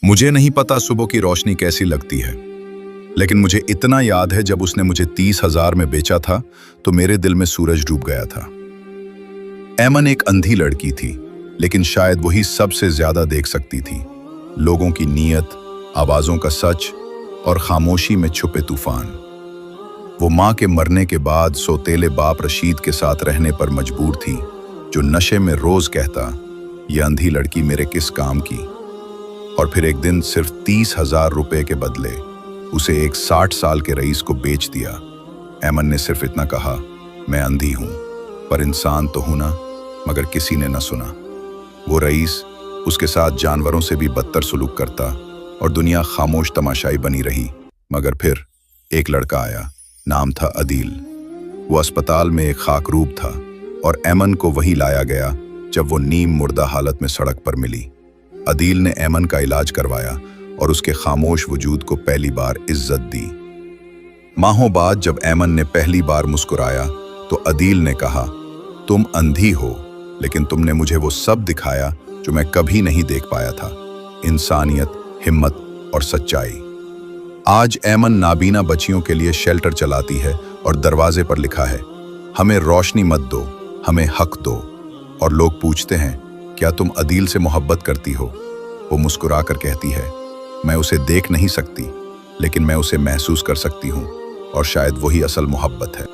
मुझे नहीं पता सुबह की रोशनी कैसी लगती है, लेकिन मुझे इतना याद है जब उसने मुझे 30,000 में बेचा था तो मेरे दिल में सूरज डूब गया था। एमन एक अंधी लड़की थी, लेकिन शायद वही सबसे ज्यादा देख सकती थी। लोगों की नीयत, आवाजों का सच और खामोशी में छुपे तूफान। वो माँ के मरने के बाद सौतेले बाप रशीद के साथ रहने पर मजबूर थी, जो नशे में रोज कहता, ये अंधी लड़की मेरे किस काम की। और फिर एक दिन सिर्फ 30,000 रुपए के बदले उसे एक 60 साल के रईस को बेच दिया। एमन ने सिर्फ इतना कहा, मैं अंधी हूं पर इंसान तो हूं ना। मगर किसी ने न सुना। वो रईस उसके साथ जानवरों से भी बदतर सुलूक करता और दुनिया खामोश तमाशाई बनी रही। मगर फिर एक लड़का आया, नाम था अदील। वो अस्पताल में एक खाकरूब था और एमन को वहीं लाया गया जब वो नीम मुर्दा हालत में सड़क पर मिली। अदील ने एमन का इलाज करवाया और उसके खामोश वजूद को पहली बार इज्जत दी। माहों बाद जब एमन ने पहली बार मुस्कुराया तो अदील ने कहा, तुम अंधी हो, लेकिन तुमने मुझे वो सब दिखाया जो मैं कभी नहीं देख पाया था, इंसानियत, हिम्मत और सच्चाई। आज एमन नाबीना बच्चियों के लिए शेल्टर चलाती है और दरवाजे पर लिखा है, हमें रोशनी मत दो, हमें हक दो। और लोग पूछते हैं, क्या तुम अदील से मोहब्बत करती हो? वो मुस्कुरा कर कहती है, मैं उसे देख नहीं सकती, लेकिन मैं उसे महसूस कर सकती हूँ, और शायद वही असल मोहब्बत है।